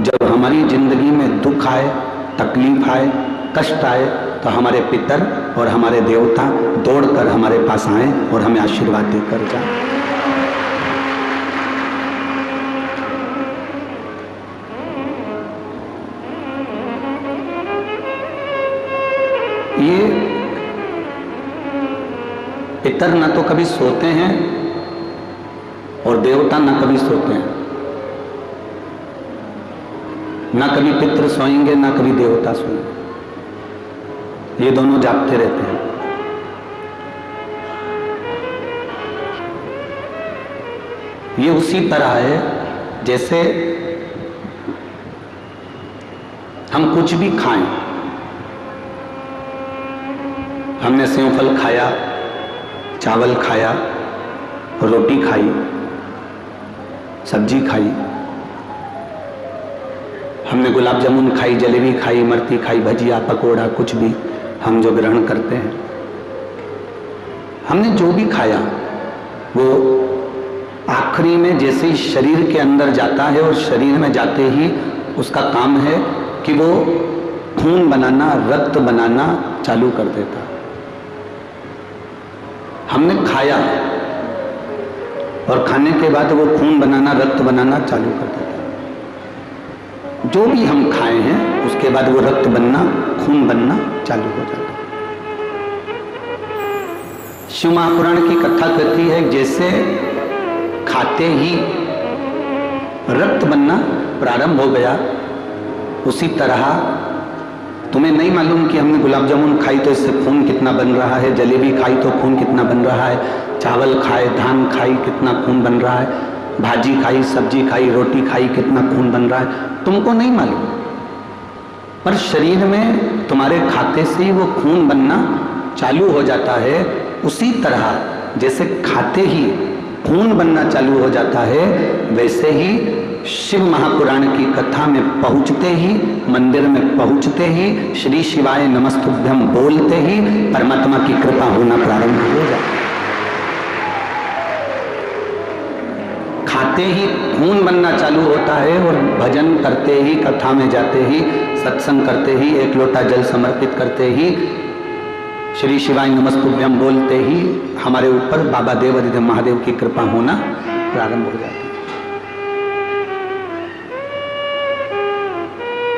जब हमारी जिंदगी में दुख आए, तकलीफ आए, कष्ट आए, तो हमारे पितर और हमारे देवता दौड़कर हमारे पास आए और हमें आशीर्वाद देकर जाए। ये पितर ना तो कभी सोते हैं और देवता ना कभी सोते हैं। ना कभी पितृ सोएंगे, ना कभी देवता सोएंगे। ये दोनों जागते रहते हैं। ये उसी तरह है जैसे हम कुछ भी खाएं। हमने सेवफल खाया, चावल खाया, रोटी खाई, सब्जी खाई, हमने गुलाब जामुन खाई, जलेबी खाई, इमरती खाई, भजिया, पकोड़ा, कुछ भी हम जो ग्रहण करते हैं, हमने जो भी खाया वो आखिरी में जैसे ही शरीर के अंदर जाता है और शरीर में जाते ही उसका काम है कि वो खून बनाना, रक्त बनाना चालू कर देता। हमने खाया और खाने के बाद वो खून बनाना, रक्त बनाना चालू कर देता। जो भी हम खाए हैं उसके बाद वो रक्त बनना, खून बनना चालू हो जाता। शिव महापुराण की कथा कहती है जैसे खाते ही रक्त बनना प्रारंभ हो गया, उसी तरह तुम्हें नहीं मालूम कि हमने गुलाब जामुन खाई तो इससे खून कितना बन रहा है, जलेबी खाई तो खून कितना बन रहा है, चावल खाए, धान खाई कितना खून बन रहा है, भाजी खाई, सब्जी खाई, रोटी खाई कितना खून बन रहा है, तुमको नहीं मालूम। पर शरीर में तुम्हारे खाते से ही वो खून बनना चालू हो जाता है। उसी तरह जैसे खाते ही खून बनना चालू हो जाता है, वैसे ही शिव महापुराण की कथा में पहुंचते ही, मंदिर में पहुंचते ही, श्री शिवाय नमस्तुभ्यं बोलते ही परमात्मा की कृपा होना प्रारंभ हो जाता है। खाते ही खून बनना चालू होता है और भजन करते ही, कथा में जाते ही, सत्संग करते ही, एक लोटा जल समर्पित करते ही, श्री शिवाय नमस्तुभ्यं बोलते ही हमारे ऊपर बाबा देवाधिदेव महादेव की कृपा होना प्रारंभ हो जाती है।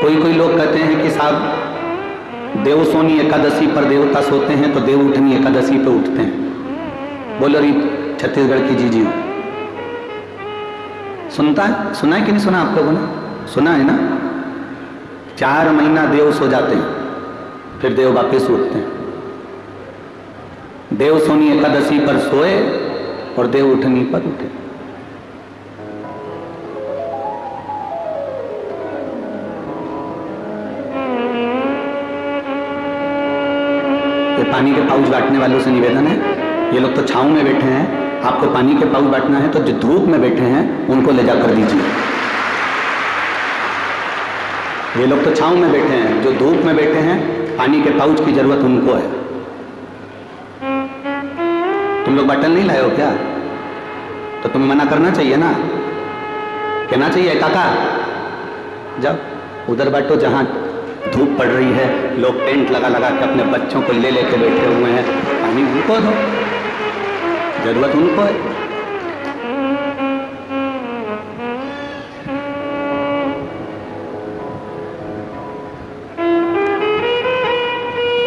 कोई कोई लोग कहते हैं कि साहब देवसोनी एकादशी पर देवता सोते हैं तो देव उठनी एकादशी पे उठते हैं। बोलो री छत्तीसगढ़ की जी सुनता है, सुना है कि नहीं सुना आप लोगों ने? सुना है ना? 4 महीना देव सो जाते हैं, फिर देव वापिस उठते हैं। देव सोनी एकादशी पर सोए और देव उठनी पर उठे। ये पानी के पाउच बांटने वालों से निवेदन है, ये लोग तो छांव में बैठे हैं, आपको पानी के पाउच बांटना है तो जो धूप में बैठे हैं उनको ले जाकर दीजिए। ये लोग तो छांव में बैठे हैं, जो धूप में बैठे हैं पानी के पाउच की जरूरत उनको है। तुम लोग बटन नहीं लाए हो क्या? तो तुम्हें मना करना चाहिए ना, कहना चाहिए काका जब उधर बैठो जहां धूप पड़ रही है, लोग टेंट लगा लगा के अपने बच्चों को ले लेके बैठे हुए हैं, पानी उनको दो, जरूरत उनको है।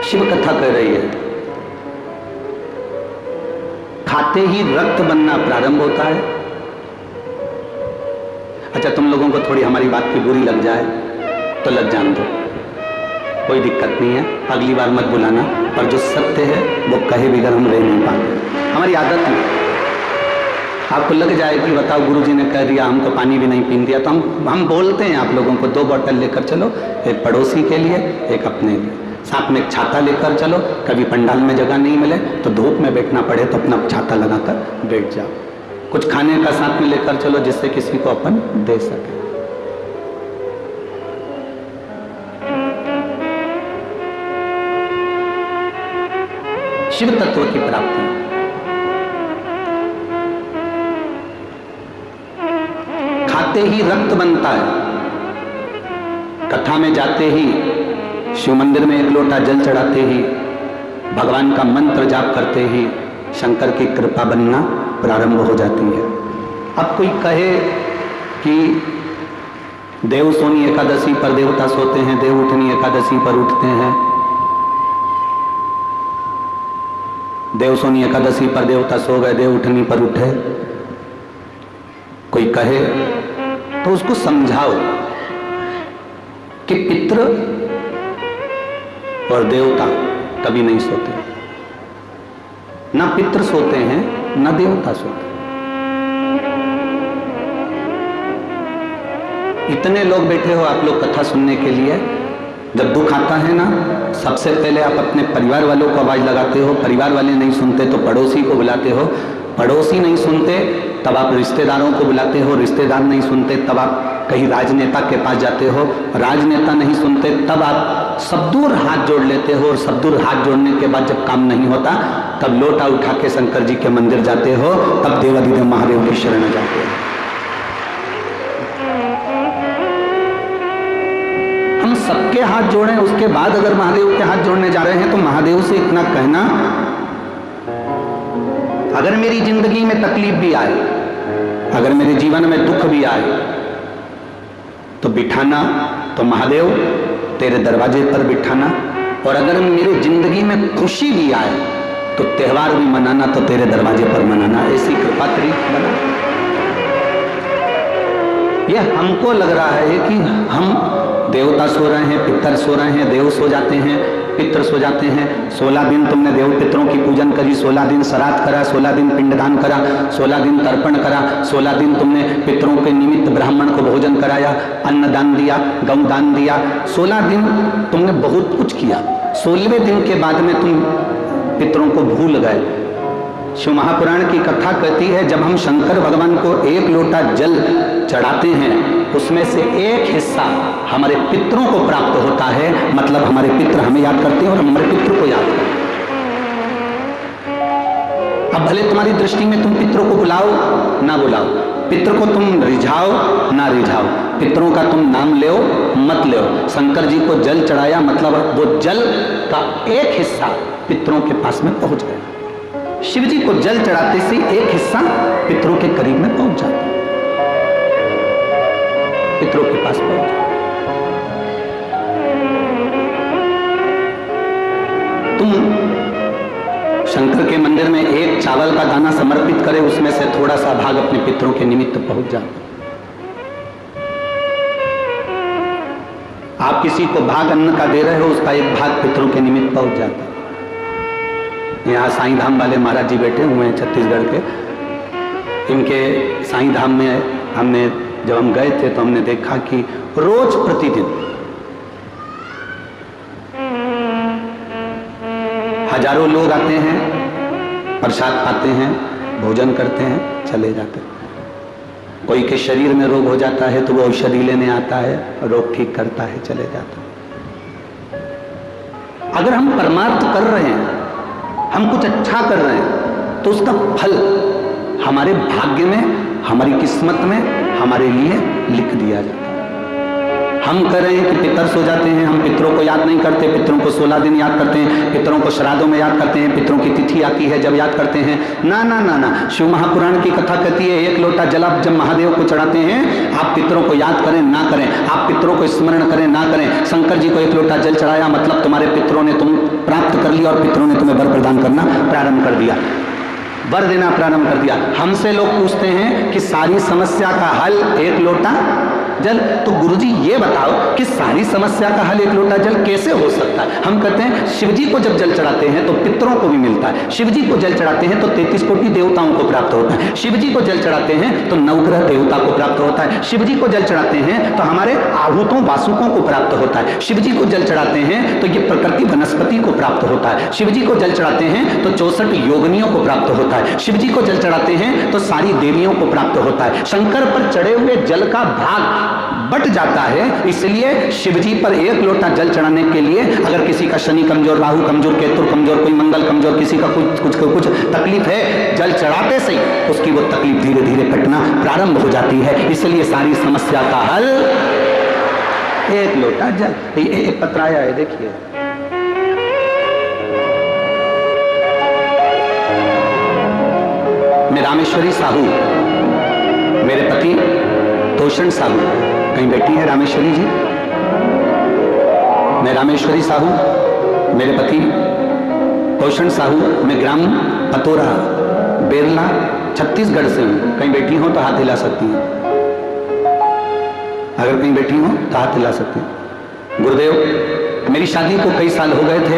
शिव कथा कह रही है खाते ही रक्त बनना प्रारंभ होता है। अच्छा, तुम लोगों को थोड़ी हमारी बात की बुरी लग जाए तो लग जान दो, कोई दिक्कत नहीं है, अगली बार मत बुलाना। पर जो सत्य है वो कहे बगैर हम रह नहीं पाते, हमारी आदत नहीं। आपको लग जाए कि बताओ गुरुजी ने कह दिया, हमको पानी भी नहीं पीने दिया, तो हम बोलते हैं आप लोगों को 2 बोतल लेकर चलो, एक पड़ोसी के लिए, एक अपने लिए, साथ में एक छाता लेकर चलो। कभी पंडाल में जगह नहीं मिले तो धूप में बैठना पड़े तो अपना छाता लगाकर बैठ जाओ। कुछ खाने का साथ में लेकर चलो जिससे किसी को अपन दे सके। शिव तत्व की प्राप्ति, खाते ही रक्त बनता है। कथा में जाते ही, शिव मंदिर में एक लोटा जल चढ़ाते ही, भगवान का मंत्र जाप करते ही शंकर की कृपा बनना प्रारंभ हो जाती है। अब कोई कहे कि देव सोनी एकादशी पर देवता सोते हैं, देव उठनी एकादशी पर उठते हैं, देव सोनी एकादशी पर देवता सो गए, देव उठनी पर उठे। कोई कहे तो उसको समझाओ कि पितृ और देवता कभी नहीं सोते, ना पितृ सोते हैं ना देवता सोते हैं। इतने लोग बैठे हो आप लोग कथा सुनने के लिए, जब दुख आता है ना, सबसे पहले आप अपने परिवार वालों को आवाज लगाते हो, परिवार वाले नहीं सुनते तो पड़ोसी को बुलाते हो, पड़ोसी नहीं सुनते तब आप रिश्तेदारों को बुलाते हो, रिश्तेदार नहीं सुनते तब आप कहीं राजनेता के पास जाते हो, राजनेता नहीं सुनते तब आप सब दूर हाथ जोड़ लेते हो, और सब दूर हाथ जोड़ने के बाद जब काम नहीं होता तब लोटा उठा के शंकर जी के मंदिर जाते हो, तब देवाधिदेव महादेव की शरण में जाते हो। हम सबके हाथ जोड़ें, उसके बाद अगर महादेव के हाथ जोड़ने जा रहे हैं तो महादेव से इतना कहना, अगर मेरी जिंदगी में तकलीफ भी आए, अगर मेरे जीवन में दुख भी आए, तो बिठाना तो महादेव तेरे दरवाजे पर बिठाना, और अगर मेरी जिंदगी में खुशी भी आए तो त्योहार भी मनाना तो तेरे दरवाजे पर मनाना। ऐसी कृपा तेरी बना। यह हमको लग रहा है कि हम देवता सो रहे हैं, पितर सो रहे हैं, देव सो जाते हैं, पितर सो जाते हैं। 16 दिन तुमने देव पितरों की पूजन करी, 16 दिन श्राद्ध करा, 16 दिन पिंडदान करा, 16 दिन तर्पण करा, 16 दिन तुमने पितरों के निमित्त ब्राह्मण को भोजन कराया, अन्नदान दिया, गौदान दिया, 16 दिन तुमने बहुत कुछ किया। 16वें दिन के बाद में तुम पितरों को भूल गए। शिव महापुराण की कथा कहती है, जब हम शंकर भगवान को एक लोटा जल चढ़ाते हैं, उसमें से एक हिस्सा हमारे पितरों को प्राप्त होता है, मतलब हमारे पितर हमें याद करते हैं और हम हमारे पितर को याद करते हैं। अब भले तुम्हारी दृष्टि में तुम पितरों को बुलाओ ना बुलाओ, पितर को तुम रिझाओ ना रिझाओ, पितरों का तुम नाम लो मत लो, शंकर जी को जल चढ़ाया मतलब वो जल का एक हिस्सा पितरों के पास में पहुंच गया। शिव जी को जल चढ़ाते से एक हिस्सा पितरों के करीब में पहुंच जाता, पितरों के पास पहुंच जाता। तुम शंकर के मंदिर में एक चावल का दाना समर्पित करे, उसमें से थोड़ा सा भाग अपने पितरों के निमित्त पहुंच जाता। आप किसी को भाग अन्न का दे रहे हो, उसका एक भाग पितरों के निमित्त पहुंच जाता। यहाँ साईं धाम वाले महाराज जी बैठे हुए हैं छत्तीसगढ़ के, इनके साईं धाम में हमने जब हम गए थे तो हमने देखा कि रोज प्रतिदिन हजारों लोग आते हैं, प्रसाद पाते हैं, भोजन करते हैं, चले जाते हैं। कोई के शरीर में रोग हो जाता है तो वो औषधि लेने आता है, रोग ठीक करता है, चले जाता है। अगर हम परमार्थ कर रहे हैं, हम कुछ अच्छा कर रहे हैं, तो उसका फल हमारे भाग्य में, हमारी किस्मत में हमारे लिए लिख दिया जाता है। हम कह रहे हैं कि पितर सो जाते हैं, हम पितरों को याद नहीं करते, पितरों को 16 दिन याद करते हैं, पितरों को श्राद्धों में याद करते हैं, पितरों की तिथि आती है जब याद करते हैं। ना ना ना ना, शिव महापुराण की कथा कहती है, एक लोटा जल आप जब महादेव को चढ़ाते हैं, आप पितरों को याद करें ना करें, आप पितरों को स्मरण करें ना करें, शंकर जी को एक लोटा जल चढ़ाया मतलब तुम्हारे पितरों ने तुम प्राप्त कर लिया और पितरों ने तुम्हें वर प्रदान करना प्रारंभ कर दिया, वर देना प्रारंभ कर दिया। हमसे लोग पूछते हैं कि सारी समस्या का हल एक लोटा जल, तो गुरुजी ये बताओ कि सारी समस्या का हल एक लोटा जल कैसे हो सकता है? हम कहते हैं शिव जी को जब जल चढ़ाते हैं तो पितरों को भी मिलता है, शिव जी को जल चढ़ाते हैं तो 33 कोटि देवताओं को प्राप्त होता है, शिव जी को जल चढ़ाते हैं तो नवग्रह देवता को प्राप्त होता है, शिव जी को जल चढ़ाते हैं तो हमारे आहूतों वासुकों को प्राप्त होता है, शिव जी को जल चढ़ाते हैं तो ये प्रकृति वनस्पति को प्राप्त होता है, शिव जी को जल चढ़ाते हैं तो 64 योगिनियों को प्राप्त होता है, शिव जी को जल चढ़ाते हैं तो सारी देवियों को प्राप्त होता है। शंकर पर चढ़े हुए जल का भाग बट जाता है, इसलिए शिव जी पर एक लोटा जल चढ़ाने के लिए अगर किसी का शनि कमजोर, राहु कमजोर, केतु कमजोर, कोई मंगल कमजोर, किसी का कुछ तकलीफ है, जल चढ़ाते से उसकी वो तकलीफ धीरे धीरे कटना प्रारंभ हो जाती है। इसलिए सारी समस्या का हल एक लोटा जल। एक पत्र आया है, देखिए। मैं रामेश्वरी साहू, मेरे पति तोषण साहू, कहीं बैठी है रामेश्वरी जी? मैं रामेश्वरी साहू, मेरे पति तोषण साहू, मैं ग्राम पतोरा बेरला छत्तीसगढ़ से हूं। कहीं बैठी हो तो हाथ हिला सकती हैं, अगर कहीं बैठी हो तो हाथ हिला सकती हैं। गुरुदेव, मेरी शादी को कई साल हो गए थे।